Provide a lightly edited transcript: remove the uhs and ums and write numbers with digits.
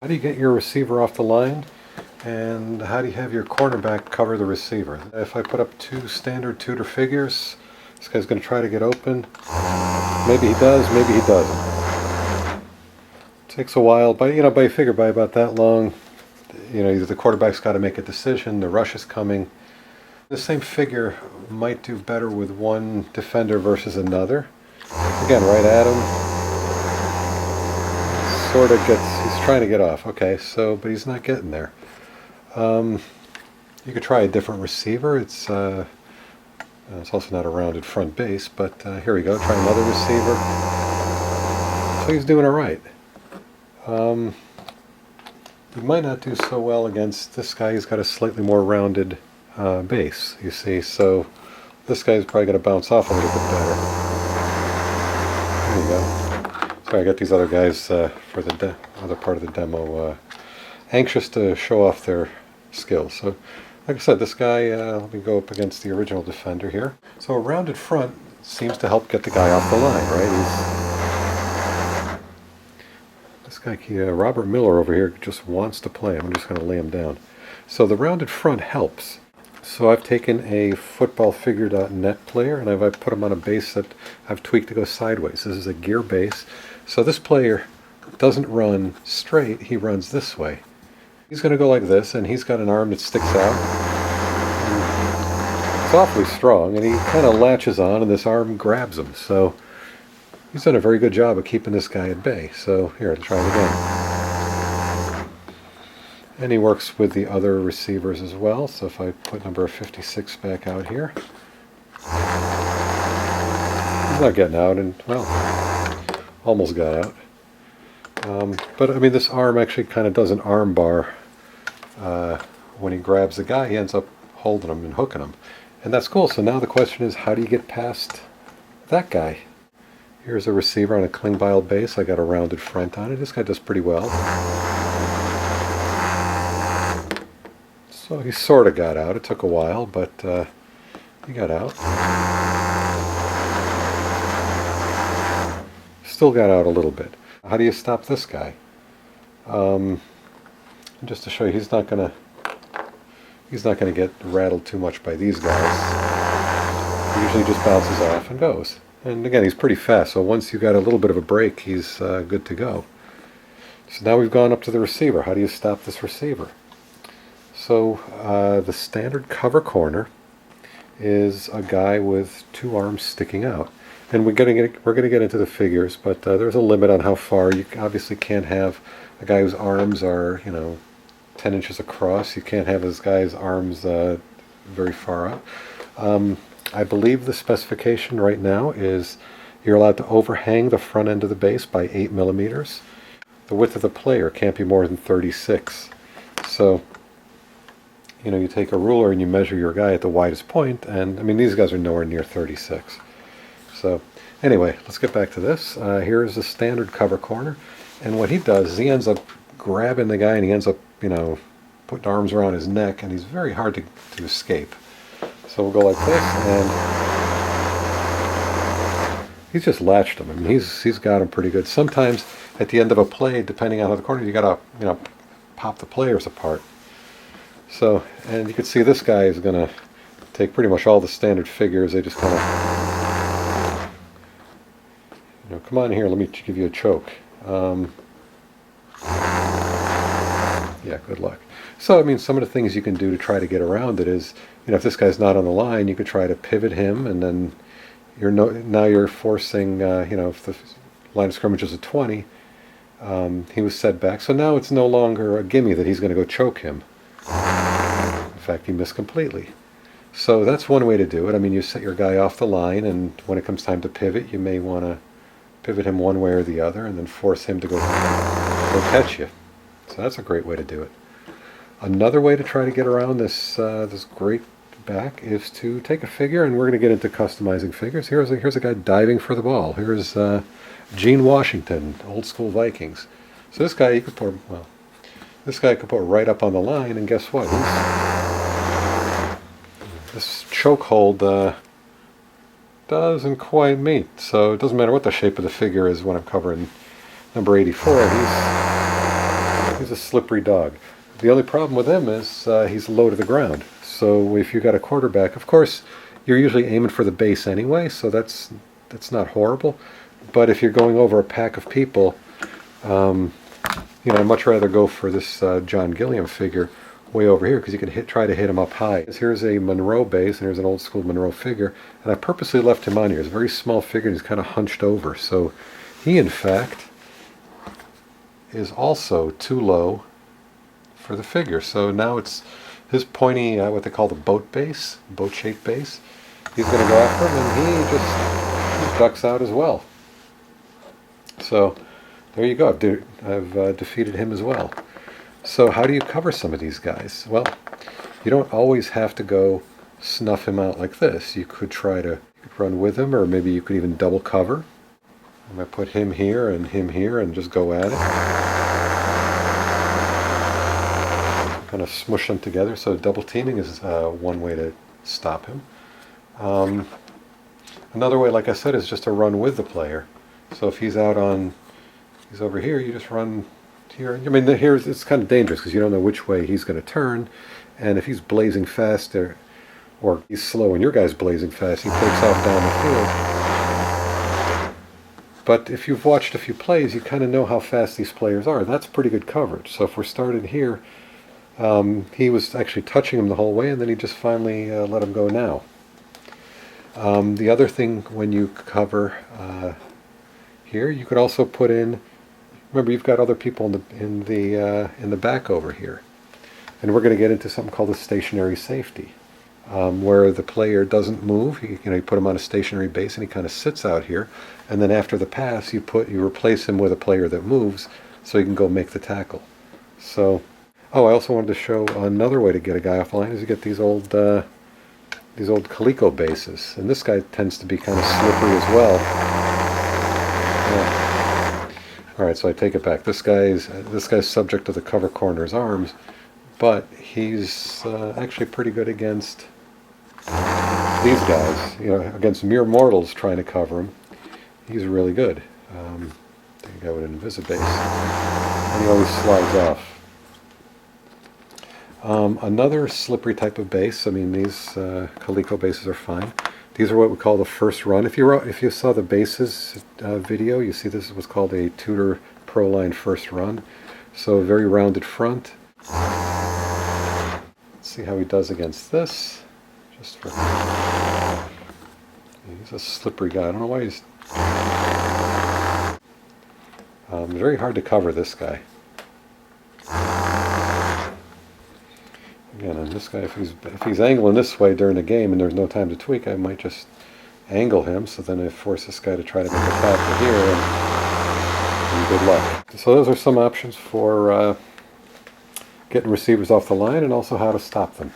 How do you get your receiver off the line, and how do you have your cornerback cover the receiver? If I put up two standard Tudor figures, this guy's going to try to get open. Maybe he does, maybe he doesn't. Takes a while, but by you figure by about that long, either the quarterback's got to make a decision, the rush is coming. The same figure might do better with one defender versus another. Again, right at him. Sort of he's trying to get off. Okay, but he's not getting there. You could try a different receiver. It's also not a rounded front base, but here we go. Try another receiver. So he's doing it right. He might not do so well against this guy. He's got a slightly more rounded base, you see. So this guy's probably going to bounce off a little bit better. There you go. Sorry, I got these other guys for the other part of the demo anxious to show off their skills. So, like I said, this guy, let me go up against the original defender here. So a rounded front seems to help get the guy off the line, right? This guy, Robert Miller over here, just wants to play. I'm just going to lay him down. So the rounded front helps. So I've taken a footballfigure.net player and I've put him on a base that I've tweaked to go sideways. This is a gear base. So this player doesn't run straight, he runs this way. He's going to go like this, and he's got an arm that sticks out. It's awfully strong, and he kind of latches on, and this arm grabs him. So he's done a very good job of keeping this guy at bay. So here, let's try it again. And he works with the other receivers as well. So if I put number 56 back out here, he's not getting out, and well, almost got out. But I mean, this arm actually kind of does an arm bar. When he grabs the guy, he ends up holding him and hooking him. And that's cool. So now the question is, how do you get past that guy? Here's a receiver on a Klingbeil base. I got a rounded front on it. This guy does pretty well. So he sort of got out. It took a while, but he got out. Still got out a little bit. How do you stop this guy? Just to show you, he's not gonna get rattled too much by these guys. He usually just bounces off and goes. And again, he's pretty fast, so once you got a little bit of a break, he's good to go. So now we've gone up to the receiver. How do you stop this receiver? So the standard cover corner is a guy with two arms sticking out. And we're going to get into the figures, but there's a limit on how far. You obviously can't have a guy whose arms are, 10 inches across. You can't have this guy's arms very far out. I believe the specification right now is you're allowed to overhang the front end of the base by 8 millimeters. The width of the player can't be more than 36. So, you take a ruler and you measure your guy at the widest point, and I mean, these guys are nowhere near 36. So anyway, let's get back to this. Here's a standard cover corner. And what he does is he ends up grabbing the guy, and he ends up, putting arms around his neck, and he's very hard to escape. So we'll go like this, and he's just latched him. I mean, he's got him pretty good. Sometimes at the end of a play, depending on how the corner, you got to, pop the players apart. So, and you can see this guy is going to take pretty much all the standard figures. They just kind of... come on here, let me give you a choke. Yeah, good luck. So, I mean, some of the things you can do to try to get around it is, if this guy's not on the line, you could try to pivot him, and then now you're forcing, if the line of scrimmage is a 20, he was set back. So now it's no longer a gimme that he's going to go choke him. In fact, he missed completely. So that's one way to do it. I mean, you set your guy off the line, and when it comes time to pivot, you may want to pivot him one way or the other, and then force him to go catch you. So that's a great way to do it. Another way to try to get around this this great back is to take a figure, and we're going to get into customizing figures. Here's a guy diving for the ball. Here's Gene Washington, old school Vikings. So this guy could put right up on the line, and guess what? This chokehold doesn't quite meet. So it doesn't matter what the shape of the figure is when I'm covering number 84. He's a slippery dog. The only problem with him is he's low to the ground. So if you got a quarterback, of course, you're usually aiming for the base anyway, so that's not horrible. But if you're going over a pack of people, I'd much rather go for this John Gilliam figure way over here, because you can try to hit him up high. Here's a Monroe base, and here's an old school Monroe figure, and I purposely left him on here. It's a very small figure, and he's kind of hunched over. So he, in fact, is also too low for the figure. So now it's his pointy, what they call the boat-shaped base. He's going to go after him, and he ducks out as well. So there you go. I've defeated him as well. So how do you cover some of these guys? Well, you don't always have to go snuff him out like this. You could try to run with him, or maybe you could even double cover. I'm going to put him here and just go at it. Kind of smush them together. So double teaming is one way to stop him. Another way, like I said, is just to run with the player. So if he's over here, you just run here. I mean, here it's kind of dangerous because you don't know which way he's going to turn, and if he's blazing fast or he's slow and your guy's blazing fast, he takes off down the field. But if you've watched a few plays, you kind of know how fast these players are. That's pretty good coverage. So if we're started here, he was actually touching him the whole way, and then he just finally let him go now. The other thing when you cover here, you could also put in. Remember, you've got other people in the back over here, and we're going to get into something called a stationary safety, where the player doesn't move. You put him on a stationary base, and he kind of sits out here, and then after the pass, you replace him with a player that moves, so you can go make the tackle. So, I also wanted to show another way to get a guy off the line is you get these old Coleco bases, and this guy tends to be kind of slippery as well. Yeah. All right, so I take it back. This guy's subject to the cover corner's arms, but he's actually pretty good against these guys. Against mere mortals trying to cover him, he's really good. Take a guy with an Invisibase, and he always slides off. Another slippery type of base. I mean, these Coleco bases are fine. These are what we call the first run. If you saw the bases video, you see this is what's called a Tudor Pro Line first run. So a very rounded front. Let's see how he does against this. He's a slippery guy. I don't know why he's. Very hard to cover this guy. Again, and this guy, if he's angling this way during the game and there's no time to tweak, I might just angle him, so then I force this guy to try to make a tackle here, and good luck. So those are some options for getting receivers off the line, and also how to stop them.